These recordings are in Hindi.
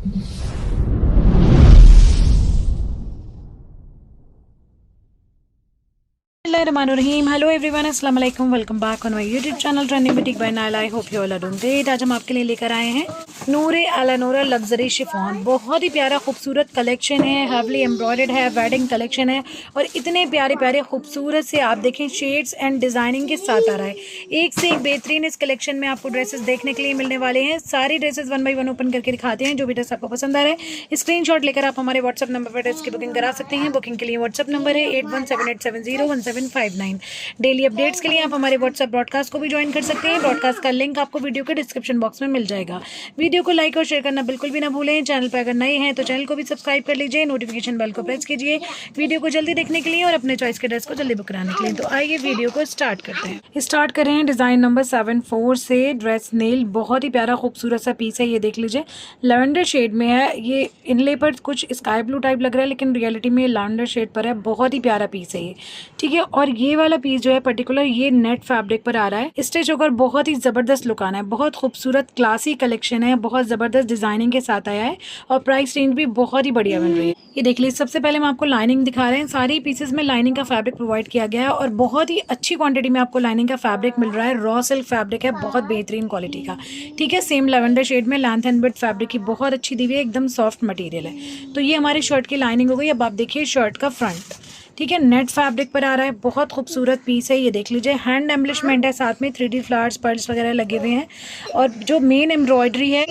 Bismillahirrahmanirrahim. Hello everyone, अस्सलाम वालेकुम, welcome back on my YouTube channel trending boutique by Naila. I hope you all are doing great. आज हम आपके लिए लेकर आए हैं नूरे अला नूरा लग्जरी शिफॉन। बहुत ही प्यारा खूबसूरत कलेक्शन है, हैवली एम्ब्रॉयडर्ड है, वेडिंग कलेक्शन है और इतने प्यारे प्यारे खूबसूरत से आप देखें शेड्स एंड डिज़ाइनिंग के साथ आ रहा है। एक से एक बेहतरीन इस कलेक्शन में आपको ड्रेसेस देखने के लिए मिलने वाले हैं। सारी ड्रेसेस 1 बाय 1 ओपन करके दिखाते हैं। जो भी ड्रेस आपको पसंद आ रहा है स्क्रीनशॉट लेकर आप हमारे व्हाट्सअप नंबर पर ड्रेस की बुकिंग करा सकते हैं। बुकिंग के लिए व्हाट्सअप नंबर है 8178701759। डेली अपडेट्स के लिए आप हमारे व्हाट्सएप ब्रॉडकास्ट को भी ज्वाइन कर सकते हैं। ब्रॉडकास्ट का लिंक आपको वीडियो के डिस्क्रिप्शन बॉक्स में मिल जाएगा। वीडियो को लाइक और शेयर करना बिल्कुल भी ना भूलें। चैनल पर अगर नए हैं तो चैनल को भी सब्सक्राइब कर लीजिए, नोटिफिकेशन बेल को प्रेस कीजिए वीडियो को जल्दी देखने के लिए और अपने चॉइस के ड्रेस को जल्दी बुक कराने के लिए। तो आइए वीडियो को स्टार्ट करते हैं। स्टार्ट कर रहे हैं डिज़ाइन नंबर 74 से। ड्रेस नेल बहुत ही प्यारा खूबसूरत सा पीस है। ये देख लीजिए लैवेंडर शेड में है। ये इनले पर कुछ स्काई ब्लू टाइप लग रहा है लेकिन रियलिटी में लैवेंडर शेड पर है। बहुत ही प्यारा पीस है ये, ठीक है। और ये वाला पीस जो है पर्टिकुलर ये नेट फैब्रिक पर आ रहा है। स्टिच होकर बहुत ही जबरदस्त लुक आना है। बहुत खूबसूरत क्लासी कलेक्शन है, बहुत जबरदस्त डिजाइनिंग के साथ आया है और प्राइस रेंज भी बहुत ही बढ़िया बन रही है। ये देख लीजिए सबसे पहले हम आपको लाइनिंग दिखा रहे हैं। सारी पीसेस में लाइनिंग का फैब्रिक प्रोवाइड किया गया है और बहुत ही अच्छी क्वांटिटी में आपको लाइनिंग का फैब्रिक मिल रहा है। रॉ सिल्क फैब्रिक है, बहुत बेहतरीन क्वालिटी का, ठीक है। सेम लेवेंडर शेड में लेंथ एंड विड्थ फैब्रिक की बहुत अच्छी दी हुई है, एकदम सॉफ्ट मटेरियल है। तो ये हमारी शर्ट की लाइनिंग हो गई। अब आप देखिए शर्ट का फ्रंट, ठीक है, नेट फैब्रिक पर आ रहा है। बहुत खूबसूरत पीस है। ये देख लीजिए हैंड एम्बलिशमेंट है, साथ में 3D फ्लावर्स पर्ल्स वगैरह लगे हुए हैं और जो मेन एम्ब्रॉयडरी है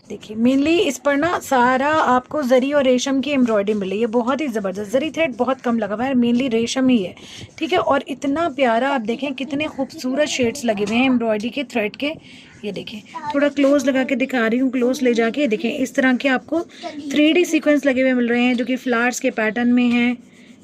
देखिए मेनली इस पर ना सारा आपको जरी और रेशम की एम्ब्रॉयडरी मिल रही है। बहुत ही ज़बरदस्त, जरी थ्रेड बहुत कम लगा हुआ है, मेनली रेशम ही है, ठीक है। और इतना प्यारा आप देखें कितने खूबसूरत शेड्स लगे हुए हैं एम्ब्रॉयडरी के थ्रेड के। ये देखें थोड़ा क्लोज लगा के दिखा रही हूँ, क्लोज ले जाके देखें। इस तरह के आपको 3D सीक्वेंस लगे हुए मिल रहे हैं जो कि फ्लावर्स के पैटर्न में हैं,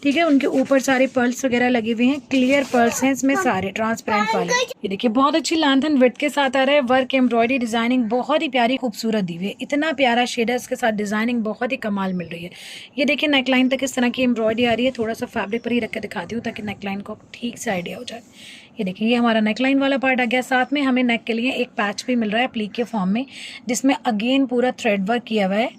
ठीक है। उनके ऊपर सारे पर्ल्स वगैरह लगे हुए हैं, क्लियर पर्ल्स हैं इसमें सारे ट्रांसपेरेंट वाले। ये देखिए बहुत अच्छी लेंथ एंड विड्थ के साथ आ रहा है। वर्क एम्ब्रॉयडरी डिजाइनिंग बहुत ही प्यारी खूबसूरत दी हुई है। इतना प्यारा शेड है, इसके साथ डिजाइनिंग बहुत ही कमाल मिल रही है। ये देखिए नेकलाइन तक इस तरह की एम्ब्रॉयडरी आ रही है। थोड़ा सा फैब्रिक पर ही रख के दिखाती हूँ ताकि नेकलाइन को ठीक से आइडिया हो जाए। ये देखिए ये हमारा नेकलाइन वाला पार्ट आ गया। साथ में हमें नेक के लिए एक पैच भी मिल रहा है प्लीट के फॉर्म में, जिसमें अगेन पूरा थ्रेड वर्क किया हुआ है।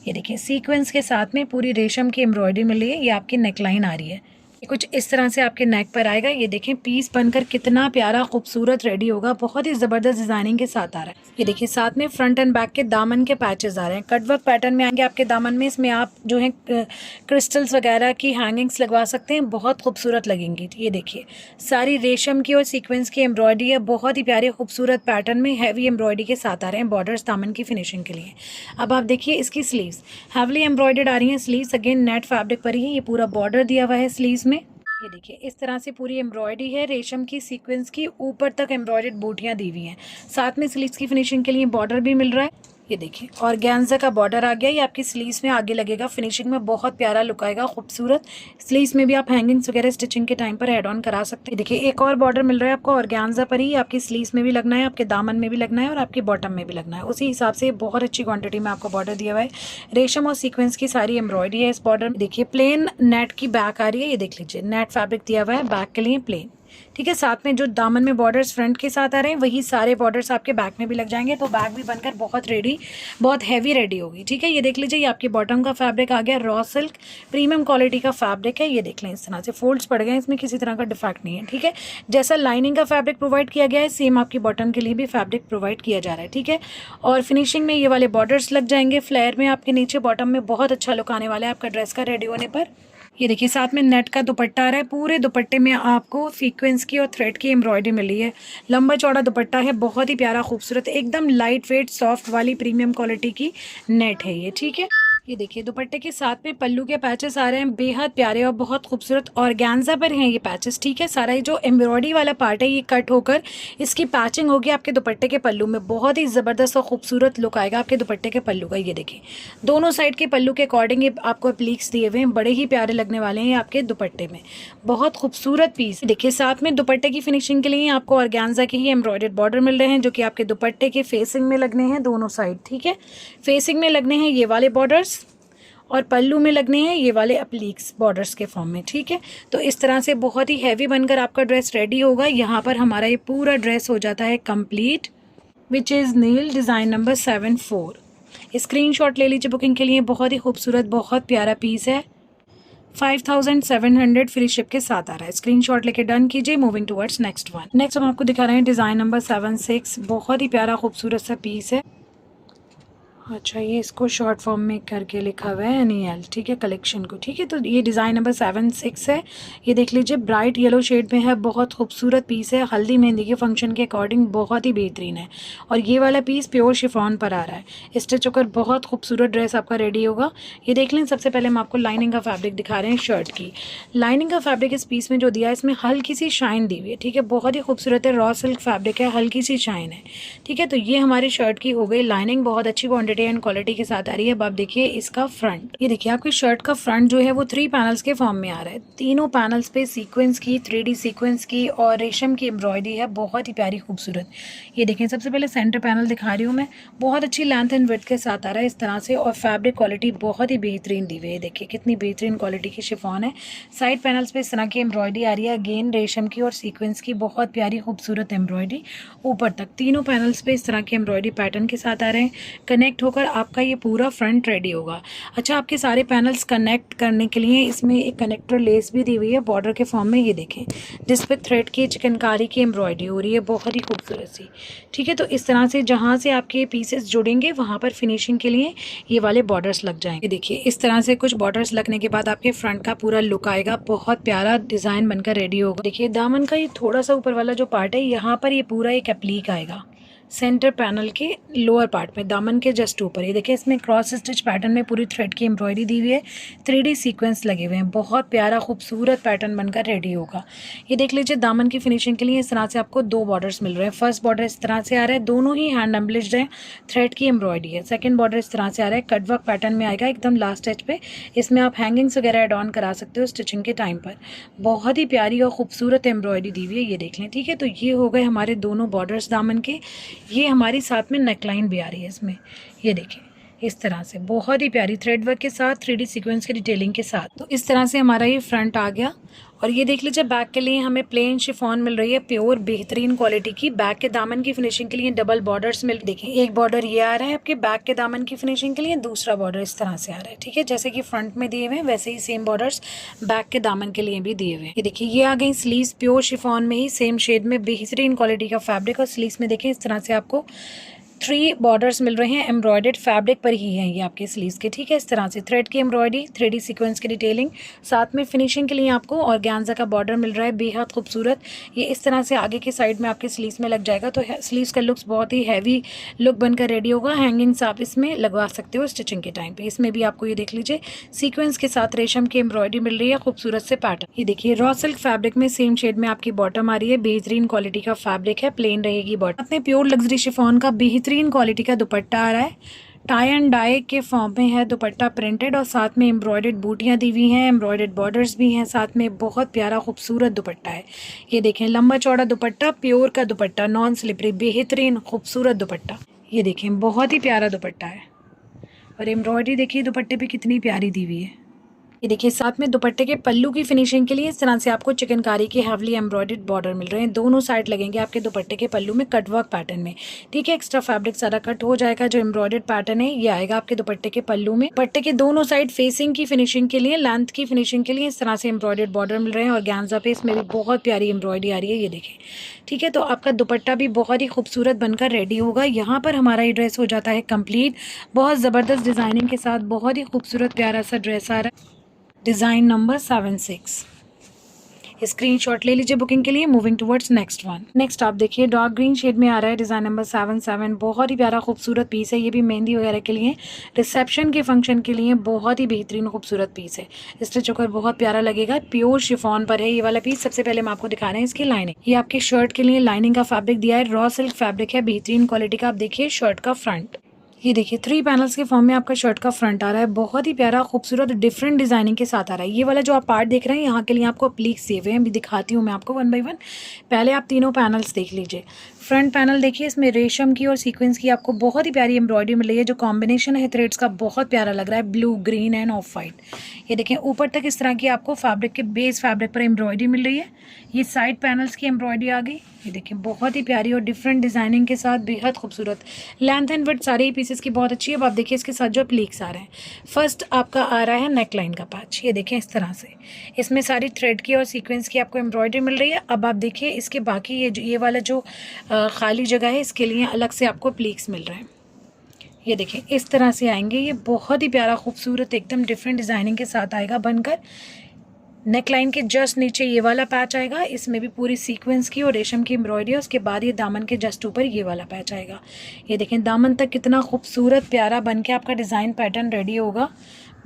ये देखिए सीक्वेंस के साथ में पूरी रेशम की एम्ब्रॉयडरी मिल रही है। ये आपकी नेकलाइन आ रही है, ये कुछ इस तरह से आपके नेक पर आएगा। ये देखें पीस बनकर कितना प्यारा खूबसूरत रेडी होगा, बहुत ही ज़बरदस्त डिजाइनिंग के साथ आ रहा है। ये देखिए साथ में फ्रंट एंड बैक के दामन के पैचेस आ रहे हैं, कटवर्क पैटर्न में आएंगे आपके दामन में। इसमें आप जो है क्रिस्टल्स वगैरह की हैंगिंग्स लगवा सकते हैं, बहुत खूबसूरत लगेंगी। ये देखिए सारी रेशम की और सीक्वेंस की एम्ब्रॉयडरी है, बहुत ही प्यारे खूबसूरत पैटर्न में हैवी एम्ब्रॉयडरी के साथ आ रहे हैं बॉर्डर्स दामन की फिनिशिंग के लिए। अब आप देखिए इसकी स्लीव्स हैवली एम्ब्रॉयडर्ड आ रही हैं। स्लीव्स अगेन नेट फैब्रिक पर ही ये पूरा बॉर्डर दिया हुआ है स्लीव्स में। ये देखिए इस तरह से पूरी एम्ब्रॉयडरी है, रेशम की सीक्वेंस की ऊपर तक एम्ब्रॉयडर्ड बूटियां दी हुई हैं। साथ में स्लीव्स की फिनिशिंग के लिए बॉर्डर भी मिल रहा है। ये देखिए ऑर्गेन्जा का बॉर्डर आ गया। ये आपकी स्लीव्स में आगे लगेगा, फिनिशिंग में बहुत प्यारा लुक आएगा खूबसूरत। स्लीव्स में भी आप हैंगिंग्स वगैरह स्टिचिंग के टाइम पर ऐड ऑन करा सकते हैं। देखिए एक और बॉर्डर मिल रहा है आपको ऑर्गेन्जा पर ही। आपकी स्लीव्स में भी लगना है, आपके दामन में भी लगना है और आपकी बॉटम में भी लगना है। उसी हिसाब से बहुत अच्छी क्वांटिटी में आपको बॉर्डर दिया हुआ है। रेशम और सीक्वेंस की सारी एम्ब्रॉयडरी है इस बॉर्डर में। देखिए प्लेन नेट की बैक आ रही है। ये देख लीजिए नेट फैब्रिक दिया हुआ है बैक के लिए प्लेन, ठीक है। साथ में जो दामन में बॉर्डर्स फ्रंट के साथ आ रहे हैं वही सारे बॉर्डर्स आपके बैक में भी लग जाएंगे, तो बैक भी बनकर बहुत हैवी रेडी होगी, ठीक है। ये देख लीजिए ये आपकी बॉटम का फैब्रिक आ गया, रॉ सिल्क प्रीमियम क्वालिटी का फैब्रिक है। ये देख लें इस तरह से फोल्ड्स पड़ गए, इसमें किसी तरह का डिफेक्ट नहीं है, ठीक है। जैसा लाइनिंग का फैब्रिक प्रोवाइड किया गया है सेम आपकी बॉटम के लिए भी फैब्रिक प्रोवाइड किया जा रहा है, ठीक है। और फिनिशिंग में ये वाले बॉर्डर्स लग जाएंगे फ्लेयर में आपके नीचे बॉटम में। बहुत अच्छा लुक आने वाला है आपका ड्रेस का रेडी होने पर। ये देखिए साथ में नेट का दुपट्टा आ रहा है। पूरे दुपट्टे में आपको सीक्वेंस की और थ्रेड की एम्ब्रॉयडरी मिली है। लंबा चौड़ा दुपट्टा है, बहुत ही प्यारा खूबसूरत, एकदम लाइट वेट सॉफ्ट वाली प्रीमियम क्वालिटी की नेट है ये, ठीक है। ये देखिए दुपट्टे के साथ में पल्लू के पैचेस आ रहे हैं, बेहद प्यारे और बहुत खूबसूरत ऑर्गेन्जा पर हैं ये पैचेस, ठीक है। सारा ये जो एम्ब्रॉयडरी वाला पार्ट है ये कट होकर इसकी पैचिंग होगी आपके दुपट्टे के पल्लू में। बहुत ही ज़बरदस्त और खूबसूरत लुक आएगा आपके दुपट्टे के पल्लू का। ये देखिए दोनों साइड के पल्लू के अकॉर्डिंग ये आपको प्लीट्स दिए हुए हैं, बड़े ही प्यारे लगने वाले हैं आपके दुपट्टे में। बहुत खूबसूरत पीस। देखिए साथ में दुपट्टे की फिनिशिंग के लिए आपको ऑर्गेन्जा के ही एम्ब्रॉयडर्ड बॉर्डर मिल रहे हैं जो कि आपके दुपट्टे के फेसिंग में लगने हैं दोनों साइड, ठीक है। फेसिंग में लगने हैं ये वाले बॉर्डर्स और पल्लू में लगने हैं ये वाले अप्लीक्स बॉर्डर्स के फॉर्म में, ठीक है। तो इस तरह से बहुत ही हैवी बनकर आपका ड्रेस रेडी होगा। यहाँ पर हमारा ये पूरा ड्रेस हो जाता है complete, which is Neel design number 74। Screenshot ले लीजिए बुकिंग के लिए। बहुत ही खूबसूरत, बहुत प्यारा पीस है। 5700 फ्री शिप के साथ आ रहा है। स्क्रीनशॉट लेके डन कीजिए। Moving towards next one. Next हम आपको दिखा रहे हैं डिज़ाइन नंबर 76। बहुत ही प्यारा खूबसूरत सा पीस है। अच्छा, ये इसको शॉर्ट फॉर्म में करके लिखा हुआ है NEL, ठीक है, कलेक्शन को, ठीक है। तो ये डिज़ाइन नंबर 76 है। ये देख लीजिए, ब्राइट येलो शेड में है। बहुत खूबसूरत पीस है। हल्दी मेहंदी के फंक्शन के अकॉर्डिंग बहुत ही बेहतरीन है। और ये वाला पीस प्योर शिफॉन पर आ रहा है। स्टिच होकर बहुत खूबसूरत ड्रेस आपका रेडी होगा। ये देख लें। सबसे पहले हम आपको लाइनिंग का फैब्रिक दिखा रहे हैं शर्ट की। लाइनिंग का फैब्रिक इस पीस में जो दिया है, इसमें हल्की सी शाइन दी हुई है, ठीक है। बहुत ही खूबसूरत है। रॉ सिल्क फैब्रिक है, हल्की सी शाइन है, ठीक है। तो ये हमारी शर्ट की हो गई लाइनिंग। बहुत अच्छी क्वांटिटी एंड क्वालिटी के साथ आ रही है। अब आप देखिए इसका फ्रंट। ये देखिए आपकी शर्ट का फ्रंट जो है वो 3 पैनल्स के फॉर्म में आ रहा है। तीनों पैनल्स पे सीक्वेंस की, 3D सीक्वेंस की और रेशम की एम्ब्रॉयडरी है। बहुत ही प्यारी खूबसूरत। ये देखें, सबसे पहले सेंटर पैनल दिखा रही हूँ मैं। बहुत अच्छी लेंथ एंड विड्थ के साथ आ रहा है इस तरह से। और फैब्रिक क्वालिटी बहुत ही बेहतरीन दी हुई है। देखिए कितनी बेहतरीन क्वालिटी की शिफॉन है। साइड पैनल्स पे इस तरह की एम्ब्रॉयडरी आ रही है, अगेन रेशम की और सीक्वेंस की। बहुत प्यारी खूबसूरत एम्ब्रॉयडरी ऊपर तक तीनों पैनल्स पे इस तरह के एम्ब्रॉयडरी पैटर्न के साथ आ रहे हैं। कनेक्ट होकर आपका ये पूरा फ्रंट रेडी होगा। अच्छा, आपके सारे पैनल्स कनेक्ट करने के लिए इसमें एक कनेक्टर लेस भी दी हुई है बॉर्डर के फॉर्म में। ये देखें, जिस पे थ्रेड की चिकनकारी की एम्ब्रॉयडरी हो रही है, बहुत ही खूबसूरत सी, ठीक है। तो इस तरह से जहाँ से आपके पीसेस जुड़ेंगे वहाँ पर फिनिशिंग के लिए ये वाले बॉर्डर्स लग जाएंगे। देखिए इस तरह से कुछ बॉर्डर्स लगने के बाद आपके फ्रंट का पूरा लुक आएगा। बहुत प्यारा डिज़ाइन बनकर रेडी होगा। देखिए दामन का ये थोड़ा सा ऊपर वाला जो पार्ट है, यहाँ पर ये पूरा एक एप्लीक आएगा सेंटर पैनल के लोअर पार्ट में, दामन के जस्ट ऊपर। ये देखिए इसमें क्रॉस स्टिच पैटर्न में पूरी थ्रेड की एम्ब्रॉयडरी दी हुई है। 3D सीक्वेंस लगे हुए हैं। बहुत प्यारा खूबसूरत पैटर्न बनकर रेडी होगा। ये देख लीजिए, दामन की फिनिशिंग के लिए इस तरह से आपको 2 बॉर्डर्स मिल रहे हैं। फर्स्ट बॉर्डर इस तरह से आ रहा है, दोनों ही हैंड एम्बलिश्ड है, थ्रेड की एम्ब्रॉयडरी है। सेकंड बॉर्डर इस तरह से आ रहा है, कटवर्क पैटर्न में आएगा एकदम लास्ट एज पे। इसमें आप हैंगिंग्स वगैरह एड ऑन करा सकते हो स्टिचिंग के टाइम पर। बहुत ही प्यारी और खूबसूरत एम्ब्रॉयडरी दी हुई है। ये देख लें, ठीक है। तो ये हो गए हमारे दोनों बॉर्डर्स दामन के। ये हमारी साथ में नेकलाइन भी आ रही है इसमें। ये देखिए इस तरह से बहुत ही प्यारी थ्रेड वर्क के साथ, 3D सीक्वेंस की डिटेलिंग के साथ। तो इस तरह से हमारा ये फ्रंट आ गया। और ये देख लीजिए, बैक के लिए हमें प्लेन शिफॉन मिल रही है, प्योर बेहतरीन क्वालिटी की। बैक के दामन की फिनिशिंग के लिए डबल बॉर्डर्स मिल, देखिए एक बॉर्डर ये आ रहा है आपके बैक के दामन की फिनिशिंग के लिए, दूसरा बॉर्डर इस तरह से आ रहा है, ठीक है। जैसे कि फ्रंट में दिए हुए हैं वैसे ही सेम बॉर्डर्स बैक के दामन के लिए भी दिए हुए हैं। ये देखिए ये आ गई स्लीव्स, प्योर शिफॉन में ही सेम शेड में बेहतरीन क्वालिटी का फैब्रिक। और स्लीव्स में देखें इस तरह से आपको 3 बॉर्डर्स मिल रहे हैं। एम्ब्रॉयडर्ड फैब्रिक पर ही हैं ये आपके स्लीव्स के, ठीक है। इस तरह से थ्रेड की एम्ब्रॉयडरी, 3D सीक्वेंस की डिटेलिंग, साथ में फिनिशिंग के लिए आपको ऑर्गेन्जा का बॉर्डर मिल रहा है, बेहद खूबसूरत। ये इस तरह से आगे की साइड में आपके स्लीव्स में लग जाएगा। तो स्लीव्स का लुक्स बहुत ही हैवी लुक बनकर रेडी होगा। हैंगिंग्स आप इसमें लगवा सकते हो स्टिचिंग के टाइम पे। इसमें भी आपको ये देख लीजिए सीक्वेंस के साथ रेशम की एम्ब्रॉयडरी मिल रही है, खूबसूरत से पैटर्न। ये देखिए रॉ सिल्क फैब्रिक में सेम शेड में आपकी बॉटम आ रही है। बेहतरीन क्वालिटी का फैब्रिक है, प्लेन रहेगी बॉटम। अपने प्योर लग्जरी शिफॉन का बेहतरीन क्वालिटी का दुपट्टा आ रहा है। टाई एंड डाई के फॉर्म में है दुपट्टा, प्रिंटेड, और साथ में एम्ब्रॉयडर्ड बूटियाँ दी हुई हैं, एम्ब्रॉयडर्ड बॉर्डर्स भी हैं साथ में। बहुत प्यारा खूबसूरत दुपट्टा है। ये देखें लंबा चौड़ा दुपट्टा, प्योर का दुपट्टा, नॉन स्लिपरी, बेहतरीन खूबसूरत दुपट्टा। ये देखें बहुत ही प्यारा दुपट्टा है। और एम्ब्रॉयडरी देखिए दुपट्टे पे कितनी प्यारी दी हुई है। ये देखिए साथ में दुपट्टे के पल्लू की फिनिशिंग के लिए इस तरह से आपको चिकनकारी के हैवली एम्ब्रॉयडर्ड बॉर्डर मिल रहे हैं। दोनों साइड लगेंगे आपके दुपट्टे के पल्लू में कटवर्क पैटर्न में, ठीक है। एक्स्ट्रा फैब्रिक सारा कट हो जाएगा। जो एम्ब्रॉयडर्ड पैटर्न है ये आएगा आपके दुपट्टे के पल्लू में। दुपट्टे के दोनों साइड फेसिंग की फिनिशिंग के लिए, लेंथ की फिनिशिंग के लिए इस तरह से एम्ब्रॉयडर्ड बॉर्डर मिल रहे हैं। और ऑर्गेन्जा पे इसमें भी बहुत प्यारी एम्ब्रॉयडरी आ रही है, ये देखें, ठीक है। तो आपका दुपट्टा भी बहुत ही खूबसूरत बनकर रेडी होगा। यहाँ पर हमारा ये ड्रेस हो जाता है कंप्लीट। बहुत ज़बरदस्त डिज़ाइनिंग के साथ बहुत ही खूबसूरत प्यारा सा ड्रेस आ रहा है। Design number 76। स्क्रीनशॉट ले लीजिए बुकिंग के लिए। Moving towards next one. Next आप देखिए डार्क ग्रीन शेड में आ रहा है डिज़ाइन नंबर 77। बहुत ही प्यारा खूबसूरत पीस है। ये भी मेहंदी वगैरह के लिए, रिसेप्शन के फंक्शन के लिए बहुत ही बेहतरीन खूबसूरत पीस है। स्टिच होकर बहुत प्यारा लगेगा। प्योर शिफॉन पर है ये वाला पीस। सबसे पहले हम आपको दिखा रहे हैं इसकी लाइनिंग। ये आपके शर्ट के लिए लाइनिंग का फैब्रिक दिया है, रॉ सिल्क फैब्रिक है, बेहतरीन क्वालिटी का। आप देखिए शर्ट का फ्रंट, ये देखिए 3 पैनल्स के फॉर्म में आपका शर्ट का फ्रंट आ रहा है। बहुत ही प्यारा खूबसूरत डिफरेंट डिजाइनिंग के साथ आ रहा है। ये वाला जो आप पार्ट देख रहे हैं यहाँ के लिए आपको प्लीक्स दिए हुए हैं, अभी दिखाती हूँ मैं आपको वन बाय वन। पहले आप तीनों पैनल्स देख लीजिए। फ्रंट पैनल देखिए, इसमें रेशम की और सीक्वेंस की आपको बहुत ही प्यारी एम्ब्रॉयडरी मिल रही है। जो कॉम्बिनेशन है थ्रेड्स का बहुत प्यारा लग रहा है, blue, green end of white. ये देखें ऊपर तक इस तरह की आपको फैब्रिक के बेस फैब्रिक पर एम्ब्रॉयडरी मिल रही है। ये साइड पैनल्स की एम्ब्रॉयडरी आ गई। ये देखिए बहुत ही प्यारी और डिफरेंट डिज़ाइनिंग के साथ बेहद खूबसूरत। लेंथ एंड विड्थ सारे ही पीसेस की बहुत अच्छी है। अब आप देखिए इसके साथ जो प्लीक्स आ रहे हैं। फर्स्ट आपका आ रहा है नेक लाइन का पैच, ये देखिए इस तरह से इसमें सारी थ्रेड की और सीक्वेंस की आपको एम्ब्रॉयडरी मिल रही है। अब आप देखिए इसके बाकी ये वाला जो खाली जगह है इसके लिए अलग से आपको प्लीक्स मिल रहे हैं। ये देखिए इस तरह से आएंगे, ये बहुत ही प्यारा खूबसूरत एकदम डिफरेंट डिज़ाइनिंग के साथ आएगा बनकर। नेक लाइन के जस्ट नीचे ये वाला पैच आएगा, इसमें भी पूरी सीक्वेंस की और रेशम की एम्ब्रॉयडरी है। उसके बाद ये दामन के जस्ट ऊपर ये वाला पैच आएगा। ये देखें दामन तक कितना खूबसूरत प्यारा बन के आपका डिज़ाइन पैटर्न रेडी होगा।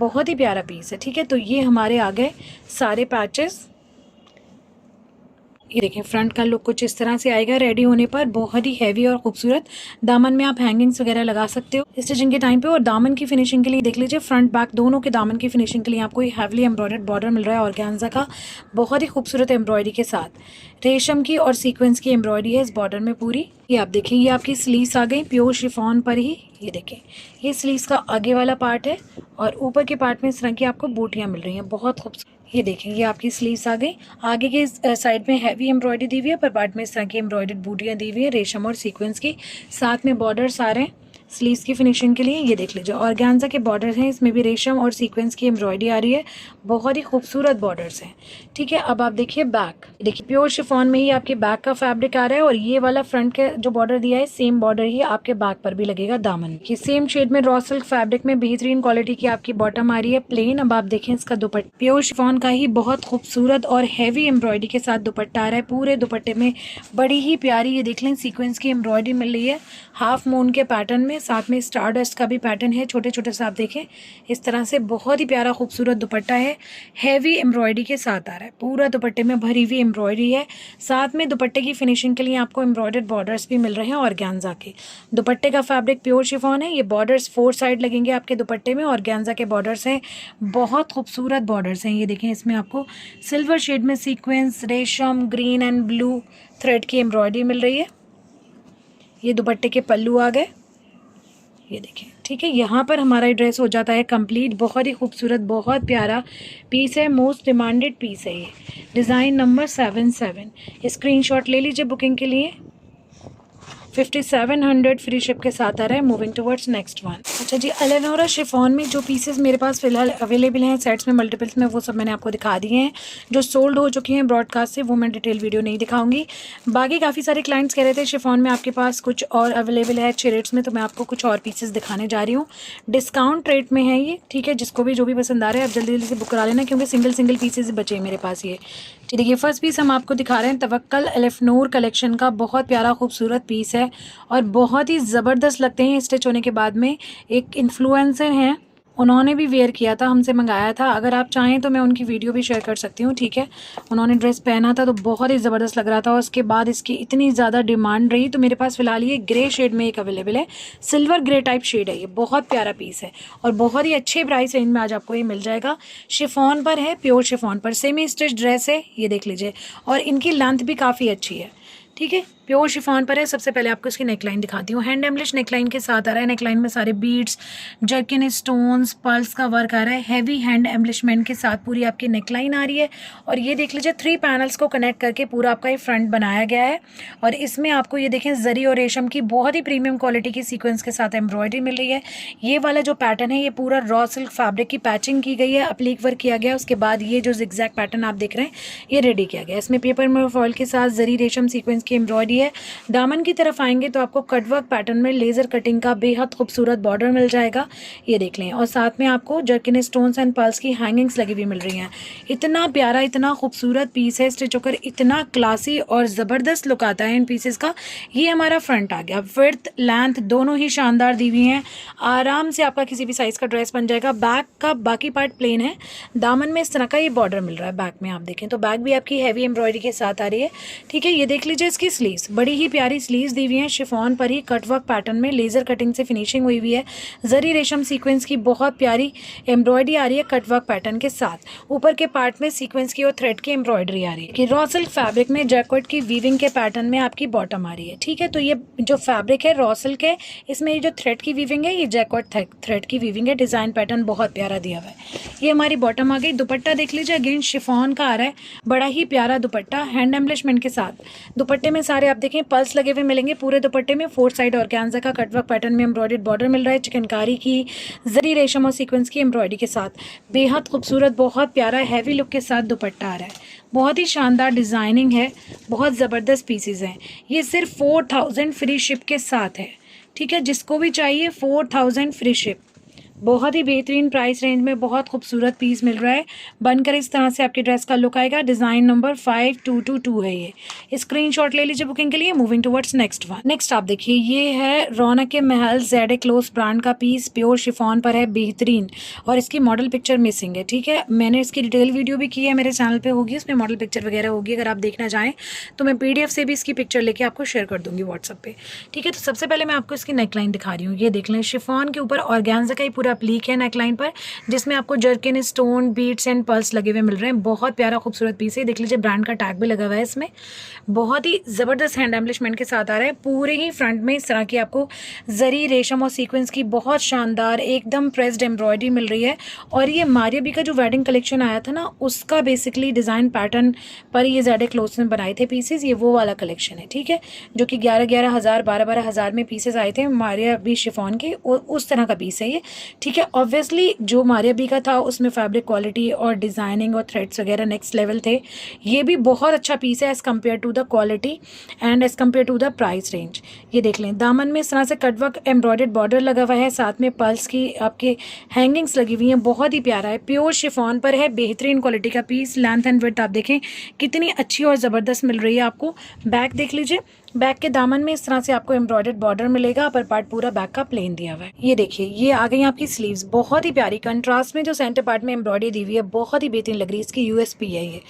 बहुत ही प्यारा पीस है। ठीक है, तो ये हमारे आ गए सारे पैचेस। ये देखें फ्रंट का लुक कुछ इस तरह से आएगा रेडी होने पर। बहुत ही हैवी और खूबसूरत। दामन में आप हैंगिंग्स वगैरह लगा सकते हो स्टिचिंग के टाइम पे। और दामन की फिनिशिंग के लिए देख लीजिए, फ्रंट बैक दोनों के दामन की फिनिशिंग के लिए आपको ये हैवली एम्ब्रॉयडर्ड बॉर्डर मिल रहा है ऑर्गेन्जा का, बहुत ही खूबसूरत एम्ब्रॉयडरी के साथ। रेशम की और सीक्वेंस की एम्ब्रॉयडरी है इस बॉर्डर में पूरी। ये आप देखिए ये आपकी स्लीव्स आ गई प्योर शिफॉन पर ही। ये देखें ये स्लीव्स का आगे वाला पार्ट है और ऊपर के पार्ट में इस तरह की आपको बूटियाँ मिल रही हैं, बहुत खूबसूरत। ये देखें ये आपकी स्लीव्स आ गई। आगे के साइड में हैवी एम्ब्रॉयडरी दी हुई है, पर पार्ट में इस तरह की एम्ब्रॉयडर्ड बूटियाँ दी हुई है रेशम और सीक्वेंस की। साथ में बॉर्डर्स आ रहे हैं स्लीव्स की फिनिशिंग के लिए। ये देख लीजिए ऑर्गेन्जा के बॉर्डर हैं, इसमें भी रेशम और सीक्वेंस की एम्ब्रॉयडरी आ रही है। बहुत ही खूबसूरत बॉर्डर्स हैं। ठीक है, अब आप देखिए बैक। देखिए प्योर शिफॉन में ही आपके बैक का फैब्रिक आ रहा है और ये वाला फ्रंट का जो बॉर्डर दिया है सेम बॉर्डर ही आपके बैक पर भी लगेगा दामन की। सेम शेड में रॉ सिल्क फैब्रिक में बेहतरीन क्वालिटी की आपकी बॉटम आ रही है प्लेन। अब आप देखें इसका दुपट्टा प्योर शिफॉन का ही बहुत खूबसूरत और हैवी एम्ब्रॉयडरी के साथ दुपट्टा आ रहा है। पूरे दुपट्टे में बड़ी ही प्यारी ये देख लें सीक्वेंस की एम्ब्रॉयडरी मिल रही है हाफ मून के पैटर्न में। साथ में स्टार डस्ट का भी पैटर्न है, छोटे छोटे से आप देखें इस तरह से। बहुत ही प्यारा खूबसूरत दुपट्टा है, हैवी एम्ब्रॉयडरी के साथ आ रहा है। पूरा दुपट्टे में भरी हुई एम्ब्रॉयडरी है। साथ में दुपट्टे की फिनिशिंग के लिए आपको एम्ब्रॉयडर्ड बॉर्डर्स भी मिल रहे हैं ऑर्गेन्जा के। दुपट्टे का फैब्रिक प्योर शिफॉन है। ये बॉर्डर्स 4 साइड लगेंगे आपके दुपट्टे में। ऑर्गेन्जा के बॉर्डर्स हैं, बहुत खूबसूरत बॉर्डर्स हैं। ये देखें इसमें आपको सिल्वर शेड में सीक्वेंस रेशम ग्रीन एंड ब्लू थ्रेड की एम्ब्रॉयडरी मिल रही है। ये दुपट्टे के पल्लू आ गए, ये देखें। ठीक है, यहाँ पर हमारा ड्रेस हो जाता है कंप्लीट। बहुत ही खूबसूरत बहुत प्यारा पीस है, मोस्ट डिमांडेड पीस है ये। Design number 77। स्क्रीनशॉट ले लीजिए बुकिंग के लिए। 5700 फ्री शिप के साथ आ रहा है। Moving towards next one. अच्छा जी, एलेनोरा शिफॉन में जो पीसेस मेरे पास फिलहाल अवेलेबल हैं सेट्स में मल्टीपल्स में, वो सब मैंने आपको दिखा दिए हैं। जो सोल्ड हो चुके हैं ब्रॉडकास्ट से वो मैं डिटेल वीडियो नहीं दिखाऊंगी। बाकी काफ़ी सारे क्लाइंट्स कह रहे थे शिफॉन में आपके पास कुछ और अवेलेबल है अच्छे रेट्स में, तो मैं आपको कुछ और पीसेस दिखाने जा रही हूँ। डिस्काउंट रेट में है ये। ठीक है, जिसको भी जो भी पसंद आ रहा है आप जल्दी जल्दी से बुक करा लेना, क्योंकि सिंगल पीसेस बचे हैं मेरे पास ये। ठीक है, फर्स्ट पीस हम आपको दिखा रहे हैं तवक्कल एलेफनूर कलेक्शन का। बहुत प्यारा खूबसूरत पीस है और बहुत ही ज़बरदस्त लगते हैं स्टिच होने के बाद में। एक इन्फ्लुएंसर हैं, उन्होंने भी वेयर किया था, हमसे मंगाया था। अगर आप चाहें तो मैं उनकी वीडियो भी शेयर कर सकती हूँ। ठीक है, उन्होंने ड्रेस पहना था तो बहुत ही ज़बरदस्त लग रहा था और उसके बाद इसकी इतनी ज़्यादा डिमांड रही, तो मेरे पास फ़िलहाल ये ग्रे शेड में एक अवेलेबल है। सिल्वर ग्रे टाइप शेड है ये। बहुत प्यारा पीस है और बहुत ही अच्छे प्राइस रेंज में आज आपको ये मिल जाएगा। शिफॉन पर है, प्योर शिफॉन पर सेमी स्टिच ड्रेस है। ये देख लीजिए और इनकी लेंथ भी काफ़ी अच्छी है। ठीक है, प्योर शिफॉन पर है। सबसे पहले आपको इसकी नेकलाइन दिखाती हूँ। हैंड एम्बलिश नेकलाइन के साथ आ रहा है। नेकलाइन में सारे बीड्स जर्किन स्टोन्स पर्ल्स का वर्क आ रहा है। हैवी हैंड एम्बलिशमेंट के साथ पूरी आपकी नेकलाइन आ रही है। और ये देख लीजिए 3 पैनल्स को कनेक्ट करके पूरा आपका ये फ्रंट बनाया गया है। और इसमें आपको ये देखें जरी और रेशम की बहुत ही प्रीमियम क्वालिटी की सीक्वेंस के साथ एम्ब्रॉयडरी मिल रही है। ये वाला जो पैटर्न है ये पूरा रॉ सिल्क फैब्रिक की पैचिंग की गई है, अप्लीक वर्क किया गया। उसके बाद ये जो जिगजैग पैटर्न आप देख रहे हैं ये रेडी किया गया। इसमें पेपर में फॉइल के साथ जरी रेशम सीक्वेंस की एम्ब्रॉयडरी है। दामन की तरफ आएंगे तो आपको कटवर्क पैटर्न में लेजर कटिंग का बेहद खूबसूरत बॉर्डर मिल जाएगा। ये देख लें। और साथ में आपको जर्किन स्टोन्स एंड पर्ल्स की हैंगिंग्स लगी हुई मिल रही हैं। इतना प्यारा इतना खूबसूरत पीस है, स्टिच होकर इतना क्लासी और ज़बरदस्त लुक आता है इन पीसेस का। ये हमारा फ्रंट आ गया। विड्थ लेंथ दोनों ही शानदार दी हुई हैं। आराम से आपका किसी भी साइज़ का ड्रेस बन जाएगा। बैक का बाकी पार्ट प्लेन है। दामन में इस तरह का ये बॉर्डर मिल रहा है। बैक में आप देखें तो बैक भी आपकी हैवी एम्ब्रॉयडरी के साथ आ रही है। ठीक है, ये देख लीजिए इसकी स्लीव्स। स्लीव्स, बड़ी ही प्यारी स्लीव्स दी हुई हैं, शिफॉन पर ही कटवर्क पैटर्न में लेज़र कटिंग से फिनिशिंग हुई हुई है। जरी रेशम सीक्वेंस की बहुत प्यारी एम्ब्रॉयडरी आ रही है कटवर्क पैटर्न के साथ। ऊपर के पार्ट में सीक्वेंस की और थ्रेड की एम्ब्रॉयडरी आ रही है कि रॉ सिल्क फैब्रिक में जैकॉट की वीविंग के पैटर्न में आपकी बॉटम आ रही है। ठीक है, तो ये जो फैब्रिक है रॉ सिल्क है, इसमें ये जो थ्रेड की वीविंग है ये जैकॉट थ्रेड की वीविंग है। डिज़ाइन पैटर्न बहुत प्यारा दिया हुआ है। ये हमारी बॉटम आ गई। दुपट्टा देख लीजिए, अगेन शिफॉन का आ रहा है, बड़ा ही प्यारा दुपट्टा हैंड एम्बलिशमेंट के साथ। दुपट्टे में सारे आप देखें पल्स लगे हुए मिलेंगे पूरे दुपट्टे में। 4 साइड ऑर्गेन्जा का कटवर्क पैटर्न में एम्ब्रॉयडर्ड बॉर्डर मिल रहा है, चिकनकारी की जरी रेशम और सीक्वेंस की एम्ब्रॉयडरी के साथ। बेहद खूबसूरत, बहुत प्यारा हैवी लुक के साथ दुपट्टा आ रहा है। बहुत ही शानदार डिज़ाइनिंग है, बहुत ज़बरदस्त पीसेज हैं। ये सिर्फ 4000 फ्री शिप के साथ है। ठीक है, जिसको भी चाहिए 4000 फ्री शिप। बहुत ही बेहतरीन प्राइस रेंज में बहुत खूबसूरत पीस मिल रहा है। बनकर इस तरह से आपकी ड्रेस का लुक आएगा। डिज़ाइन नंबर 5222 है ये। स्क्रीनशॉट ले लीजिए बुकिंग के लिए। Moving towards next one. Next आप देखिए, ये है रौनक के महल ज़ेड क्लोथ ब्रांड का पीस, प्योर शिफॉन पर है, बेहतरीन। और इसकी मॉडल पिक्चर मिसिंग है। ठीक है, मैंने इसकी डिटेल वीडियो भी की है, मेरे चैनल पर होगी, उसमें मॉडल पिक्चर वगैरह होगी। अगर आप देखना चाहें तो मैं PDF से भी इसकी पिक्चर लेके आपको शेयर कर दूँगी व्हाट्सअप पर। ठीक है, तो सबसे पहले मैं आपको इसकी नेकलाइन दिखा रही हूँ। ये देख लें, शिफॉन के ऊपर ऑर्गेन्जा का ही पूरा प्लीक है नेकलाइन पर, जिसमें आपको zircon, stone, beads and pearls लगे हुए मिल रहे हैं। बहुत प्यारा खूबसूरत पीस है। देख लीजिए, ब्रांड का टैग भी लगा हुआ है इसमें। बहुत ही ज़बरदस्त हैंड एम्बलिशमेंट के साथ आ रहा है। पूरे ही फ्रंट में इस तरह की आपको जरी रेशम और सीक्वेंस की बहुत शानदार एकदम प्रेस्ड एम्ब्रॉयडरी मिल रही है। और ये मारिया बी का जो वेडिंग कलेक्शन आया था ना, उसका बेसिकली डिज़ाइन पैटर्न पर ये ज़्यादा क्लोथ्स में बनाए थे पीसेस। ये वो वाला कलेक्शन है। ठीक है, जो कि 11-11 हज़ार 12-12 हज़ार में पीसेस आए थे मारिया बी शिफॉन के, उस तरह का पीस है ये। ठीक है, ऑब्वियसली जो मारिया बी का था उसमें फैब्रिक क्वालिटी और डिज़ाइनिंग और थ्रेड्स वगैरह नेक्स्ट लेवल थे। ये भी बहुत अच्छा पीस है as compare to the quality and as compare to the price range. ये देख लें, दामन में इस तरह से कटवर्क एम्ब्रॉयडर्ड बॉर्डर लगा हुआ है, साथ में पर्ल्स की आपके हैंगिंग्स लगी हुई हैं। बहुत ही प्यारा है, प्योर शिफॉन पर है, बेहतरीन क्वालिटी का पीस। लेंथ एंड विड्थ आप देखें कितनी अच्छी और ज़बरदस्त मिल रही है आपको। बैक देख लीजिए, बैक के दामन में इस तरह से आपको एम्ब्रॉयडर्ड बॉर्डर मिलेगा। अपर पार्ट पूरा बैक का प्लेन दिया हुआ है। ये देखिए, ये आ गई आपकी स्लीव्स, बहुत ही प्यारी कंट्रास्ट में जो सेंटर पार्ट में एम्ब्रॉयडरी दी हुई है, बहुत ही बेहतरीन लग रही है। इसकी USP है ये।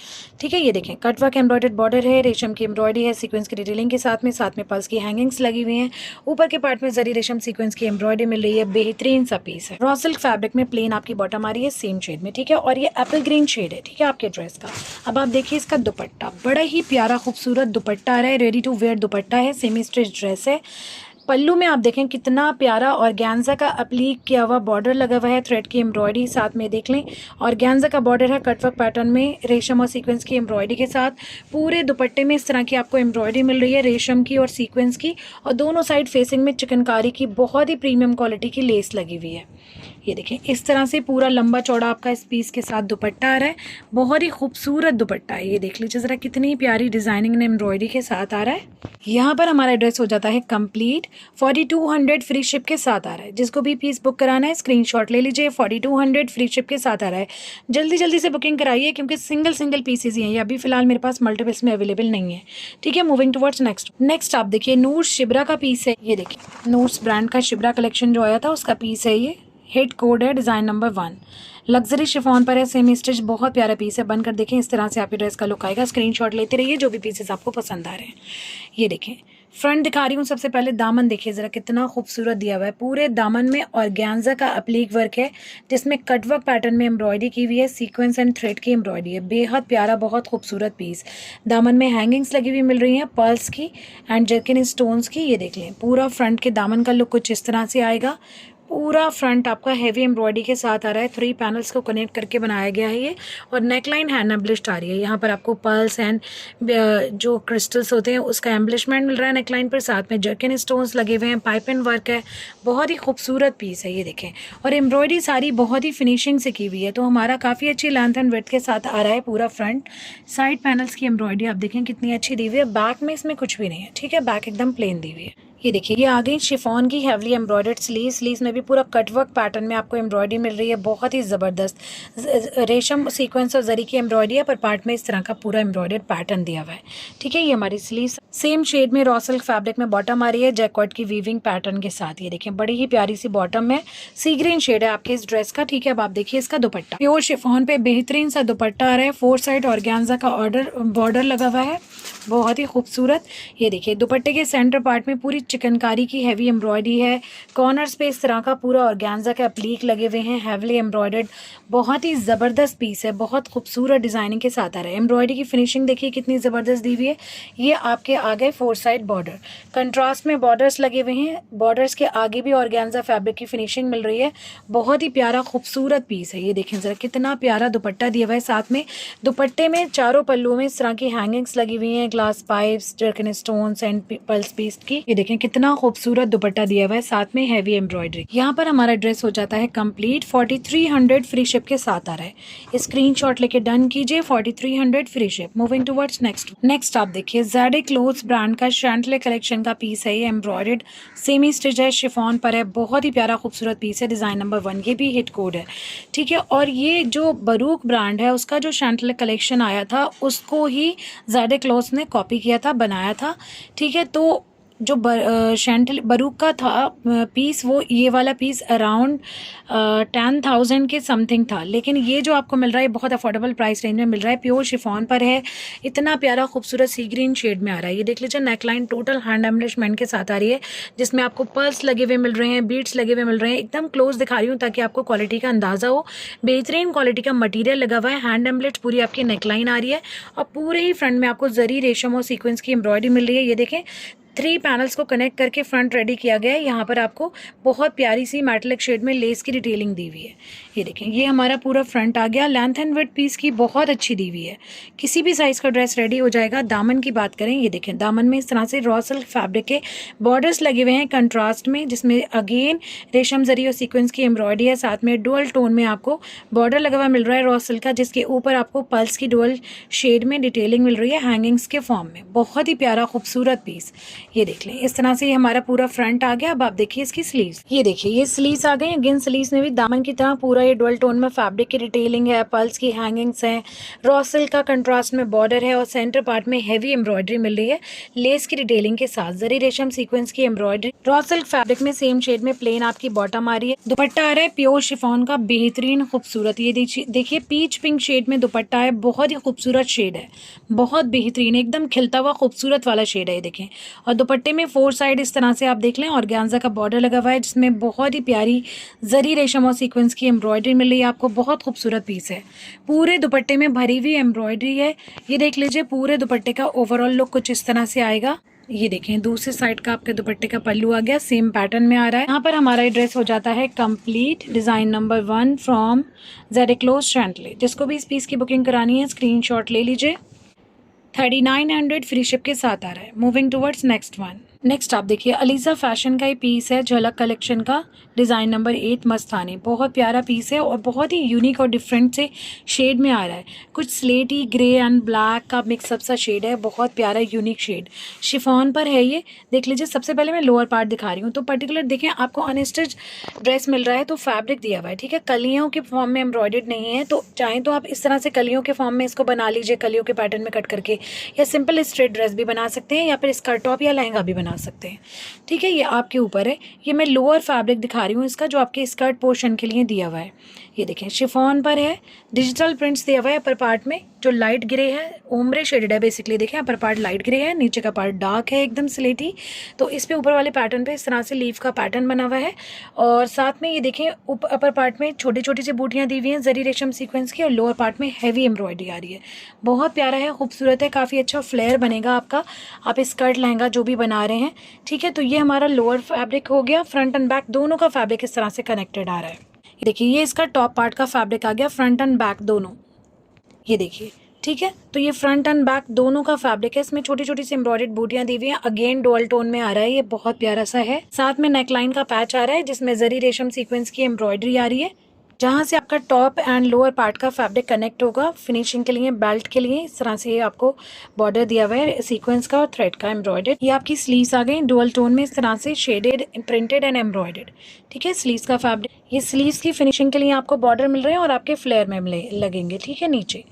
ठीक है, ये देखें, कटवर्क एम्ब्रॉयडर्ड बॉर्डर है, रेशम की एम्ब्रॉयडरी है, सीक्वेंस की डिटेलिंग के साथ में पर्ल्स की हैंगिंग्स लगी हुई हैं। ऊपर के पार्ट में जरी रेशम सीक्वेंस की एम्ब्रॉयडरी मिल रही है, बेहतरीन सा पीस है। रॉ सिल्क फैब्रिक में प्लेन आपकी बॉटम आ रही है सेम शेड में। ठीक है, और ये एप्पल ग्रीन शेड है। ठीक है, आपके ड्रेस का। अब आप देखिए इसका दुपट्टा, बड़ा ही प्यारा खूबसूरत दुपट्टा आ रहा है, रेडी टू वेयर दुपट्टा है, सेमी स्टिच ड्रेस है। पल्लू में आप देखें कितना प्यारा ऑर्गेन्जा का अप्लीक किया हुआ बॉर्डर लगा हुआ है, थ्रेड की एम्ब्रॉयडरी साथ में देख लें। ऑर्गेन्जा का बॉर्डर है कटवर्क पैटर्न में, रेशम और सीक्वेंस की एम्ब्रॉयडरी के साथ। पूरे दुपट्टे में इस तरह की आपको एम्ब्रॉयडरी मिल रही है, रेशम की और सीक्वेंस की, और दोनों साइड फेसिंग में चिकनकारी की बहुत ही प्रीमियम क्वालिटी की लेस लगी हुई है। ये देखें, इस तरह से पूरा लंबा चौड़ा आपका इस पीस के साथ दुपट्टा आ रहा है। बहुत ही खूबसूरत दुपट्टा है। ये देख लीजिए ज़रा, कितनी प्यारी डिज़ाइनिंग एंड एम्ब्रॉयडरी के साथ आ रहा है। यहाँ पर हमारा ड्रेस हो जाता है कंप्लीट। 4200 फ्री शिप के साथ आ रहा है। जिसको भी पीस बुक कराना है स्क्रीनशॉट ले लीजिए। 4200 फ्री शिप के साथ आ रहा है। जल्दी जल्दी से बुकिंग कराइए, क्योंकि सिंगल पीसेज ही हैं। ये अभी फिलहाल मेरे पास मल्टीपल्स में अवेलेबल नहीं है। ठीक है, मूविंग टुवर्ड्स नेक्स्ट आप देखिए, नूर शिब्रा का पीस है। ये देखिए, नूर्स ब्रांड का शिब्रा कलेक्शन जो आया था उसका पीस है ये। हिट कोड है, डिज़ाइन नंबर 1। लग्जरी शिफॉन पर है, सेमी स्टिच, बहुत प्यारा पीस है। बनकर देखें, इस तरह से आपकी ड्रेस का लुक आएगा। स्क्रीनशॉट लेते रहिए जो भी पीसेस आपको पसंद आ रहे हैं। ये देखें, फ्रंट दिखा रही हूँ। सबसे पहले दामन देखिए ज़रा, कितना खूबसूरत दिया हुआ है। पूरे दामन में ऑर्गेन्जा का अप्लीक वर्क है, जिसमें कटवर्क पैटर्न में एम्ब्रॉयडरी की हुई है, सीक्वेंस एंड थ्रेड की एम्ब्रॉयडरी है। बेहद प्यारा, बहुत खूबसूरत पीस। दामन में हैंगिंग्स लगी हुई मिल रही हैं, पर्ल्स की एंड जर्किन स्टोन्स की। ये देख लें, पूरा फ्रंट के दामन का लुक कुछ इस तरह से आएगा। पूरा फ्रंट आपका हैवी एम्ब्रॉयडरी के साथ आ रहा है। 3 पैनल्स को कनेक्ट करके बनाया गया है ये। और नेकलाइन हैंड एम्बलिश्ड आ रही है। यहाँ पर आपको पर्ल्स एंड जो क्रिस्टल्स होते हैं उसका एम्बलिशमेंट मिल रहा है नेकलाइन पर। साथ में जर्किन स्टोन्स लगे हुए हैं, पाइप एंड वर्क है। बहुत ही खूबसूरत पीस है, ये देखें। और एम्ब्रॉयडरी सारी बहुत ही फिनिशिंग से की हुई है, तो हमारा काफ़ी अच्छी लेंथ एंड विड्थ के साथ आ रहा है पूरा फ्रंट। साइड पैनल्स की एम्ब्रॉयडरी आप देखें कितनी अच्छी दी हुई है। बैक में इसमें कुछ भी नहीं है। ठीक है, बैक एकदम प्लेन दी हुई है। ये देखिए ये आ गई शिफॉन की हैवली एम्ब्रॉयडर्ड स्लीव्स में भी पूरा कटवर्क पैटर्न में आपको एम्ब्रॉयडरी मिल रही है, बहुत ही ज़बरदस्त रेशम सीक्वेंस और जरी की एम्ब्रॉयडरी है, पर पार्ट में इस तरह का पूरा एम्ब्रॉयडर्ड पैटर्न दिया हुआ है। ठीक है, ये हमारी स्लीव्स सेम शेड में रॉ सिल्क फैब्रिक में बॉटम आ रही है जैकॉर्ड की वीविंग पैटर्न के साथ। ये देखिए बड़ी ही प्यारी सी बॉटम है, सी ग्रीन शेड है आपके इस ड्रेस का। ठीक है, अब आप देखिए इसका दुपट्टा, प्योर शिफॉन पे बेहतरीन सा दुपट्टा आ रहा है, 4 साइड ऑर्गेन्जा का बॉर्डर लगा हुआ है, बहुत ही खूबसूरत। ये देखिए दुपट्टे के सेंटर पार्ट में पूरी चिकनकारी की हैवी एम्ब्रॉयडरी है, कॉर्नर्स पे इस तरह का पूरा ऑर्गेन्जा का अप्लीक लगे हुए हैं, हैवली एम्ब्रॉयडर्ड, बहुत ही ज़बरदस्त पीस है, बहुत खूबसूरत डिज़ाइनिंग के साथ आ रहा है। एम्ब्रॉयडरी की फिनिशिंग देखिए कितनी ज़बरदस्त दी हुई है। ये आपके आ गए 4 साइड बॉर्डर, कंट्रास्ट में बॉर्डर्स लगे हुए हैं, बॉर्डर्स के आगे भी ऑर्गेन्जा फैब्रिक की फिनिशिंग मिल रही है, बहुत ही प्यारा खूबसूरत पीस है। ये देखें ज़रा कितना प्यारा दुपट्टा दिया हुआ है, साथ में दुपट्टे में चारों पल्लुओं में इस तरह की हैंगिंग्स लगी हुई हैं, glass pipes, zircon stones and pearls piece की। ये देखें कितना खूबसूरत दुपट्टा दिया हुआ है, साथ में हैवी एम्ब्रॉयडरी। यहाँ पर हमारा ड्रेस हो जाता है कंप्लीट। 4300 फ्री शिप के साथ आ रहा है। स्क्रीनशॉट लेके डन कीजिए, 4300 free ship. Moving towards next आप देखिए ज़ेड क्लोथ्स ब्रांड का शैंटले कलेक्शन का पीस है। ये एम्ब्रॉयडर्ड सेमी स्टिच है, शिफॉन पर है, बहुत ही प्यारा खूबसूरत पीस है, डिज़ाइन नंबर 1, ये भी हिट कोड है। ठीक है, और ये जो बरूक ब्रांड है उसका जो शैंटले कलेक्शन आया था उसको ही ज़ेड क्लोथ्स ने कॉपी किया था, बनाया था। ठीक है, तो जो शैंटल बरूक का था पीस, वो ये वाला पीस अराउंड 10,000 के समथिंग था, लेकिन ये जो आपको मिल रहा है बहुत अफोर्डेबल प्राइस रेंज में मिल रहा है, प्योर शिफॉन पर है, इतना प्यारा खूबसूरत सी ग्रीन शेड में आ रहा है। ये देख लीजिए नेकलाइन टोटल हैंड एम्बलिशमेंट के साथ आ रही है, जिसमें आपको पर्ल्स लगे हुए मिल रहे हैं, बीड्स लगे हुए मिल रहे हैं। एकदम क्लोज दिखा रही हूँ ताकि आपको क्वालिटी का अंदाज़ा हो। बेहतरीन क्वालिटी का मटीरियल लगा हुआ है, हैंड एम्बलेट पूरी आपकी नेकलाइन आ रही है, और पूरे ही फ्रंट में आपको जरी रेशम और सीक्वेंस की एम्ब्रॉयडरी मिल रही है। ये देखें 3 पैनल्स को कनेक्ट करके फ्रंट रेडी किया गया है। यहाँ पर आपको बहुत प्यारी सी मेटालिक शेड में लेस की डिटेलिंग दी हुई है। ये देखें ये हमारा पूरा फ्रंट आ गया। लेंथ एंड विड्थ पीस की बहुत अच्छी दी हुई है, किसी भी साइज़ का ड्रेस रेडी हो जाएगा। दामन की बात करें, ये देखें दामन में इस तरह से रॉ सिल्क फैब्रिक के बॉर्डर्स लगे हुए हैं कंट्रास्ट में, जिसमें अगेन रेशम जरी और सीक्वेंस की एम्ब्रॉयडरी है, साथ में डुअल टोन में आपको बॉर्डर लगा हुआ मिल रहा है रॉ सिल्क का, जिसके ऊपर आपको पल्स की डुअल शेड में डिटेलिंग मिल रही है हैंगिंग्स के फॉर्म में। बहुत ही प्यारा खूबसूरत पीस, ये देख लें इस तरह से हमारा पूरा फ्रंट आ गया। अब आप देखिए इसकी स्लीव्स, ये देखिए ये स्लीव्स आ गई। अगेन स्लीव्स में भी दामन की तरह पूरा ये डुअल टोन में फैब्रिक की डिटेलिंग है, पल्स की हैंगिंग्स हैं, रॉ सिल्क का कंट्रास्ट में बॉर्डर है, और सेंटर पार्ट में हैवी एम्ब्रॉयडरी मिल रही है लेस की डिटेलिंग के साथ, जरी रेशम सीक्वेंस की एम्ब्रॉयडरी, रॉ सिल्क फैब्रिक में सेम शेड में प्लेन आपकी बॉटम आ रही है। दुपट्टा आ रहा है प्योर शिफॉन का, बेहतरीन खूबसूरत। ये देखिए पीच पिंक शेड में दुपट्टा है, बहुत ही खूबसूरत शेड है, बहुत बेहतरीन, एकदम खिलता हुआ खूबसूरत वाला शेड है। ये देखें, और दुपट्टे में 4 साइड इस तरह से आप देख लें ऑर्गेन्जा का बॉर्डर लगा हुआ है, जिसमें बहुत ही प्यारी जरी रेशम और सीक्वेंस की एम्ब्रॉयडरी मिल रही है आपको। बहुत खूबसूरत पीस है, पूरे दुपट्टे में भरी हुई एम्ब्रॉयडरी है। ये देख लीजिए पूरे दुपट्टे का ओवरऑल लुक कुछ इस तरह से आएगा। ये देखें दूसरे साइड का आपके दुपट्टे का पल्लू आ गया, सेम पैटर्न में आ रहा है। यहाँ पर हमारा ड्रेस हो जाता है complete. Design number 1 from Z clothes Chantelle. जिसको भी इस पीस की बुकिंग करानी है स्क्रीनशॉट ले लीजिए। 3900 फ्री शिप के साथ आ रहा है। मूविंग टुवर्ड्स नेक्स्ट आप देखिए अलीज़ा फैशन का ही पीस है, झलक कलेक्शन का, डिज़ाइन नंबर 8 मस्तानी। बहुत प्यारा पीस है और बहुत ही यूनिक और डिफरेंट से शेड में आ रहा है, कुछ स्लेटी ग्रे एंड ब्लैक का मिक्सअप सा शेड है, बहुत प्यारा यूनिक शेड। शिफॉन पर है ये, देख लीजिए। सबसे पहले मैं लोअर पार्ट दिखा रही हूँ, तो पर्टिकुलर देखें आपको अनस्टिच ड्रेस मिल रहा है, तो फैब्रिक दिया हुआ है, ठीक है, कलियों के फॉर्म में एम्ब्रॉयडर्ड नहीं है। तो चाहें तो आप इस तरह से कलियों के फॉर्म में इसको बना लीजिए, कलियों के पैटर्न में कट करके, या सिंपल स्ट्रेट ड्रेस भी बना सकते हैं, या फिर स्कर्ट टॉप या लहंगा भी बना सकते हैं। ठीक है, ये आपके ऊपर है। ये मैं लोअर फैब्रिक दिखा रही हूँ इसका, जो आपके स्कर्ट पोर्शन के लिए दिया हुआ है। ये देखें शिफॉन पर है, डिजिटल प्रिंट्स दिया हुआ है अपर पार्ट में, जो लाइट ग्रे है, ओम्ब्रे शेडेड है बेसिकली। देखें अपर पार्ट लाइट ग्रे है, नीचे का पार्ट डार्क है एकदम स्लेटी। तो इस पे ऊपर वाले पैटर्न पे इस तरह से लीफ का पैटर्न बना हुआ है, और साथ में ये देखें अपर पार्ट में छोटी छोटी सी बूटियाँ दी हुई हैं जरी रेशम सीक्वेंस की, और लोअर पार्ट में हैवी एम्ब्रॉयडरी आ रही है। बहुत प्यारा है, खूबसूरत है, काफ़ी अच्छा फ्लेयर बनेगा आपका, आप स्कर्ट लहंगा जो भी बना रहे हैं। ठीक है, तो ये हमारा लोअर फैब्रिक हो गया। फ्रंट एंड बैक दोनों का फैब्रिक इस तरह से कनेक्टेड आ रहा है। देखिए ये इसका टॉप पार्ट का फैब्रिक आ गया, फ्रंट एंड बैक दोनों। ये देखिए, ठीक है, तो ये फ्रंट एंड बैक दोनों का फैब्रिक है। इसमें छोटी छोटी सी एम्ब्रॉयडर्ड बूटियां दी हुई हैं, अगेन डुअल टोन में आ रहा है, ये बहुत प्यारा सा है। साथ में नेकलाइन का पैच आ रहा है, जिसमें जरी रेशम सीक्वेंस की एम्ब्रॉयडरी आ रही है। जहाँ से आपका टॉप एंड लोअर पार्ट का फैब्रिक कनेक्ट होगा फिनिशिंग के लिए, बेल्ट के लिए। इस तरह से ये आपको बॉर्डर दिया हुआ है सीक्वेंस का और थ्रेड का एम्ब्रॉयडर्ड। ये आपकी स्लीव्स आ गई डुअल टोन में, इस तरह से शेडेड, प्रिंटेड एंड एम्ब्रॉयडर्ड। ठीक है, स्लीव्स का फैब्रिक। ये स्लीव्स की फिनिशिंग के लिए आपको बॉर्डर मिल रहे हैं और आपके फ्लेयर में लगेंगे। ठीक है, नीचे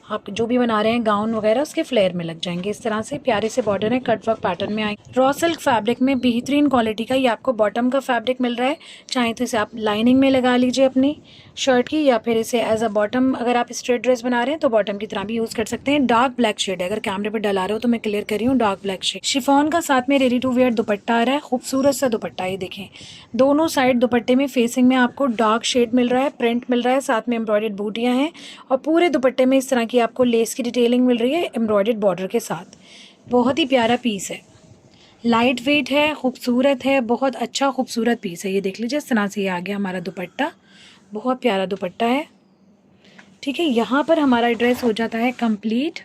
आप जो भी बना रहे हैं गाउन वगैरह उसके फ्लेयर में लग जाएंगे। इस तरह से प्यारे से बॉर्डर है, कट वर्क पैटर्न में आएंगे। रॉ सिल्क फैब्रिक में बेहतरीन क्वालिटी का ये आपको बॉटम का फैब्रिक मिल रहा है। चाहे तो इसे आप लाइनिंग में लगा लीजिए अपनी शर्ट की, या फिर इसे एज अ बॉटम, अगर आप स्ट्रेट ड्रेस बना रहे हैं तो बॉटम की तरह भी यूज़ कर सकते हैं। डार्क ब्लैक शेड है, अगर कैमरे पर डला रहे हो तो मैं क्लियर कर रही हूँ, डार्क ब्लैक शेड। शिफॉन का साथ में रेडी टू वेयर दुपट्टा आ रहा है, खूबसूरत सा दुपट्टा। ये देखें, दोनों साइड दुपट्टे में फेसिंग में आपको डार्क शेड मिल रहा है, प्रिंट मिल रहा है, साथ में एम्ब्रॉयडर्ड बूटियाँ हैं और पूरे दुपट्टे में इस तरह की आपको लेस की डिटेलिंग मिल रही है एम्ब्रॉयडर्ड बॉर्डर के साथ। बहुत ही प्यारा पीस है, लाइट वेट है, खूबसूरत है, बहुत अच्छा खूबसूरत पीस है। ये देख लीजिए, इस तरह से ये आ गया हमारा दुपट्टा, बहुत प्यारा दुपट्टा है। ठीक है, यहाँ पर हमारा ड्रेस हो जाता है कंप्लीट।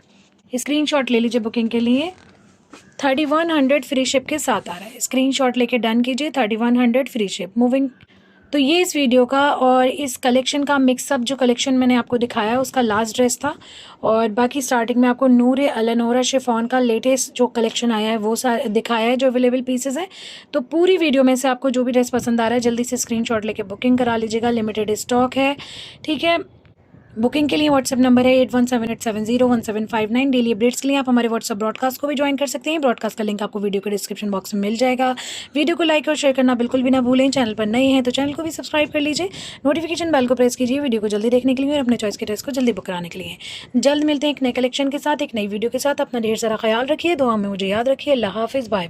स्क्रीनशॉट ले लीजिए बुकिंग के लिए। 3100 फ्री शिप के साथ आ रहा है, स्क्रीनशॉट लेके डन कीजिए। 3100 फ्री शिप। मूविंग तो ये इस वीडियो का और इस कलेक्शन का मिक्सअप, जो कलेक्शन मैंने आपको दिखाया उसका लास्ट ड्रेस था। और बाकी स्टार्टिंग में आपको नूरे अलनोरा शिफॉन का लेटेस्ट जो कलेक्शन आया है वो दिखाया है, जो अवेलेबल पीसेस है। तो पूरी वीडियो में से आपको जो भी ड्रेस पसंद आ रहा है जल्दी से स्क्रीनशॉट लेके बुकिंग करा लीजिएगा, लिमिटेड स्टॉक है। ठीक है, बुकिंग के लिए व्हाट्सएप नंबर है 8178701759। डेली अपडेट्स के लिए आप हमारे व्हाट्सएप ब्रॉडकास्ट को भी ज्वाइन कर सकते हैं। ब्रॉडकास्ट का लिंक आपको वीडियो के डिस्क्रिप्शन बॉक्स में मिल जाएगा। वीडियो को लाइक और शेयर करना बिल्कुल भी ना भूलें। चैनल पर नए हैं तो चैनल को भी सब्सक्राइब कर लीजिए, नोटिफिकेशन बेल को प्रेस कीजिए वीडियो को जल्दी देखने के लिए और अपने चॉइस के ड्रेस को जल्दी बुक कराने के लिए। जल्द मिलते हैं एक नए कलेक्शन के साथ, एक नई वीडियो के साथ। अपना ढेर सारा ख्याल रखिए, दुआ में मुझे याद रखिए। अल्लाह हाफिज़, बाय।